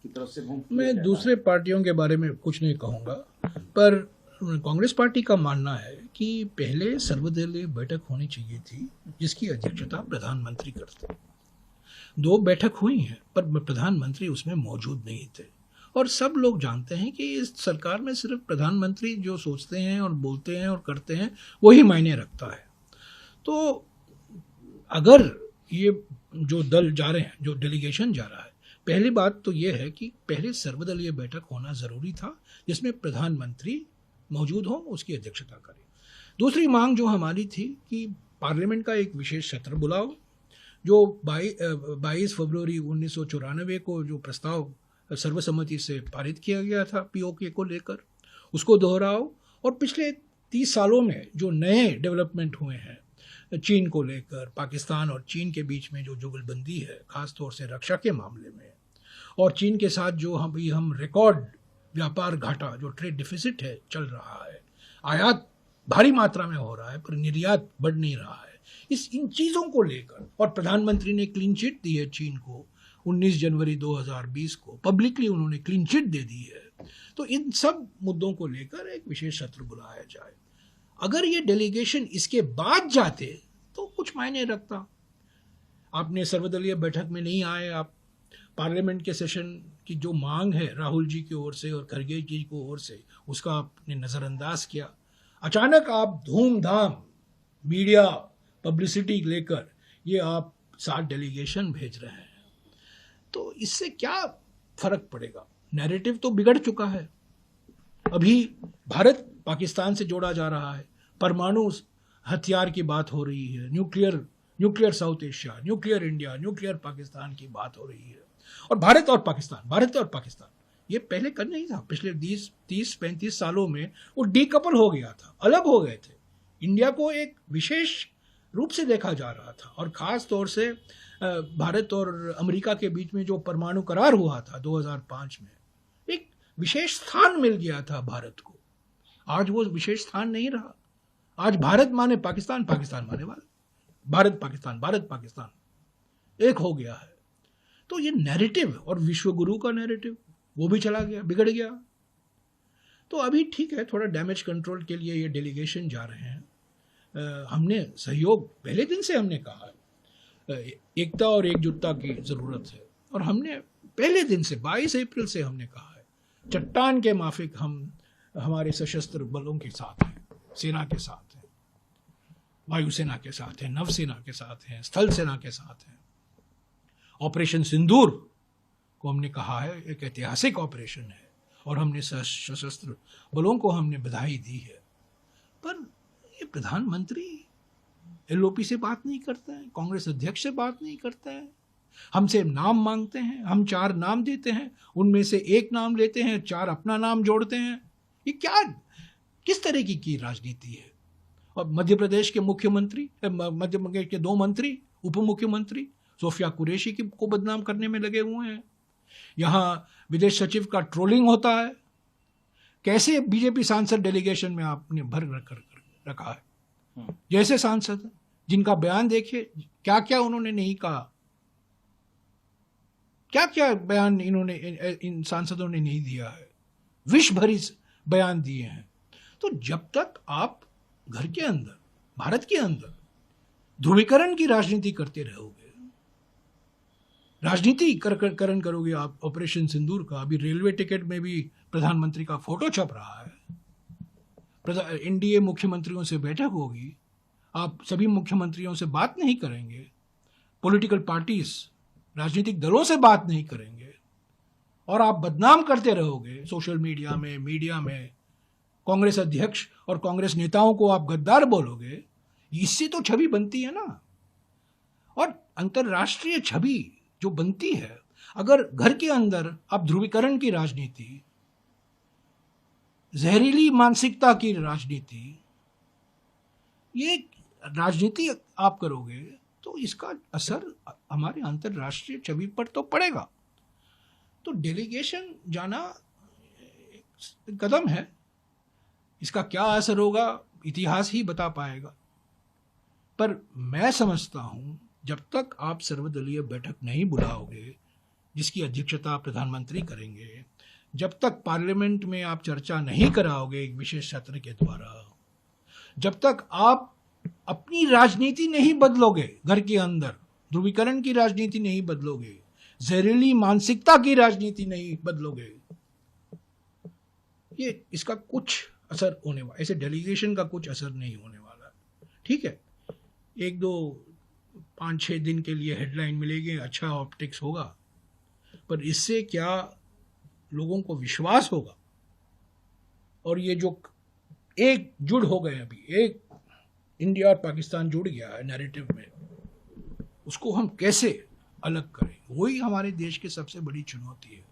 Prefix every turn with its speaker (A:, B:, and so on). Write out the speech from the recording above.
A: की तरफ से मुंह
B: मैं दूसरे पार्टियों के बारे में कुछ नहीं कहूँगा, पर कांग्रेस पार्टी का मानना है कि पहले सर्वदलीय बैठक होनी चाहिए थी जिसकी अध्यक्षता प्रधानमंत्री करते। 2 बैठक हुई हैं पर प्रधानमंत्री उसमें मौजूद नहीं थे, और सब लोग जानते हैं कि इस सरकार में सिर्फ प्रधानमंत्री जो सोचते हैं और बोलते हैं और करते हैं वही मायने रखता है। तो अगर ये जो दल जा रहे हैं, जो डेलीगेशन जा रहा है, पहली बात तो ये है कि पहले सर्वदलीय बैठक होना ज़रूरी था जिसमें प्रधानमंत्री मौजूद हो, उसकी अध्यक्षता करें। दूसरी मांग जो हमारी थी कि पार्लियामेंट का एक विशेष सत्र बुलाओ। जो 22 फरवरी 1994 को जो प्रस्ताव सर्वसम्मति से पारित किया गया था पीओके को लेकर, उसको दोहराओ। और पिछले 30 सालों में जो नए डेवलपमेंट हुए हैं चीन को लेकर, पाकिस्तान और चीन के बीच में जो जुगलबंदी है खास तौर से रक्षा के मामले में, और चीन के साथ जो हम रिकॉर्ड व्यापार घाटा, जो ट्रेड डिफिसिट है चल रहा है, आयात भारी मात्रा में हो रहा है पर निर्यात बढ़ नहीं रहा है, इन चीज़ों को लेकर, और प्रधानमंत्री ने क्लीन चिट दी है चीन को 19 जनवरी 2020 को, पब्लिकली उन्होंने क्लीन चिट दे दी है। तो इन सब मुद्दों को लेकर एक विशेष सत्र बुलाया जाए। अगर ये डेलीगेशन इसके बाद जाते तो कुछ मायने रखता। आपने सर्वदलीय बैठक में नहीं आए, आप पार्लियामेंट के सेशन की जो मांग है राहुल जी की ओर से और खरगे जी की ओर से, उसका आपने नज़रअंदाज किया। अचानक आप धूमधाम मीडिया पब्लिसिटी लेकर ये आप 7 डेलीगेशन भेज रहे हैं, तो इससे क्या फर्क पड़ेगा? नैरेटिव तो बिगड़ चुका है। अभी भारत पाकिस्तान से जोड़ा जा रहा है, परमाणु हथियार की बात हो रही है, nuclear south Asia, nuclear India, nuclear Pakistan की बात हो रही है। और भारत और पाकिस्तान ये पहले कर नहीं था। पिछले 30-35 सालों में वो डीकपल हो गया था, अलग हो गए थे। इंडिया को एक विशेष रूप से देखा जा रहा था, और ख़ास तौर से भारत और अमेरिका के बीच में जो परमाणु करार हुआ था 2005 में, एक विशेष स्थान मिल गया था भारत को। आज वो विशेष स्थान नहीं रहा। आज भारत माने पाकिस्तान, पाकिस्तान माने भारत पाकिस्तान एक हो गया है। तो ये नैरेटिव, और विश्वगुरु का नैरेटिव, वो भी चला गया, बिगड़ गया। तो अभी ठीक है, थोड़ा डैमेज कंट्रोल के लिए ये डेलीगेशन जा रहे हैं। हमने सहयोग पहले दिन से हमने कहा है, एकता और एकजुटता की ज़रूरत है, और हमने पहले दिन से 22 अप्रैल से हमने कहा है, चट्टान के माफिक हम हमारे सशस्त्र बलों के साथ हैं, सेना के साथ हैं, वायुसेना के साथ हैं, नवसेना के साथ हैं, स्थल सेना के साथ हैं। ऑपरेशन सिंदूर को हमने कहा है एक ऐतिहासिक ऑपरेशन है, और हमने सशस्त्र बलों को हमने बधाई दी है। पर ये प्रधानमंत्री एलओपी से बात नहीं करता है, कांग्रेस अध्यक्ष से बात नहीं करता है, हमसे नाम मांगते हैं, हम 4 नाम देते हैं, उनमें से 1 नाम लेते हैं, 4 अपना नाम जोड़ते हैं। ये क्या, किस तरह की राजनीति है? और मध्य प्रदेश के मुख्यमंत्री, मध्य प्रदेश के 2 मंत्री, उप मुख्यमंत्री सोफिया कुरैशी को बदनाम करने में लगे हुए हैं। यहाँ विदेश सचिव का ट्रोलिंग होता है। कैसे बीजेपी सांसद डेलीगेशन में आपने भर रखा है? जैसे सांसद जिनका बयान देखिए, क्या क्या उन्होंने नहीं कहा, क्या क्या बयान इन सांसदों ने नहीं दिया है, विष भरी बयान दिए हैं। तो जब तक आप घर के अंदर, भारत के अंदर ध्रुवीकरण की राजनीति करते रहोगे, राजनीतिकरण करोगे आप ऑपरेशन सिंदूर का। अभी रेलवे टिकट में भी प्रधानमंत्री का फोटो छप रहा है। एनडीए मुख्यमंत्रियों से बैठक होगी, आप सभी मुख्यमंत्रियों से बात नहीं करेंगे, पॉलिटिकल पार्टीज, राजनीतिक दलों से बात नहीं करेंगे, और आप बदनाम करते रहोगे सोशल मीडिया में कांग्रेस अध्यक्ष और कांग्रेस नेताओं को आप गद्दार बोलोगे। इससे तो छवि बनती है ना, और अंतर्राष्ट्रीय छवि जो बनती है, अगर घर के अंदर आप ध्रुवीकरण की राजनीति, जहरीली मानसिकता की राजनीति, ये राजनीति आप करोगे तो इसका असर हमारे अंतर्राष्ट्रीय छवि पर तो पड़ेगा। तो डेलीगेशन जाना एक कदम है, इसका क्या असर होगा इतिहास ही बता पाएगा। पर मैं समझता हूं जब तक आप सर्वदलीय बैठक नहीं बुलाओगे, जिसकी अध्यक्षता प्रधानमंत्री करेंगे, जब तक पार्लियामेंट में आप चर्चा नहीं कराओगे एक विशेष सत्र के द्वारा, जब तक आप अपनी राजनीति नहीं बदलोगे, घर के अंदर ध्रुवीकरण की राजनीति नहीं बदलोगे, जहरीली मानसिकता की राजनीति नहीं बदलोगे, ये इसका कुछ असर होने वाला, ऐसे डेलीगेशन का कुछ असर नहीं होने वाला। ठीक है, 1-2-5-6 दिन के लिए हेडलाइन मिलेगी, अच्छा ऑप्टिक्स होगा, पर इससे क्या लोगों को विश्वास होगा? और ये जो एक जुड़ हो गए, अभी एक इंडिया और पाकिस्तान जुड़ गया है नैरेटिव में, उसको हम कैसे अलग करें, वही हमारे देश की सबसे बड़ी चुनौती है।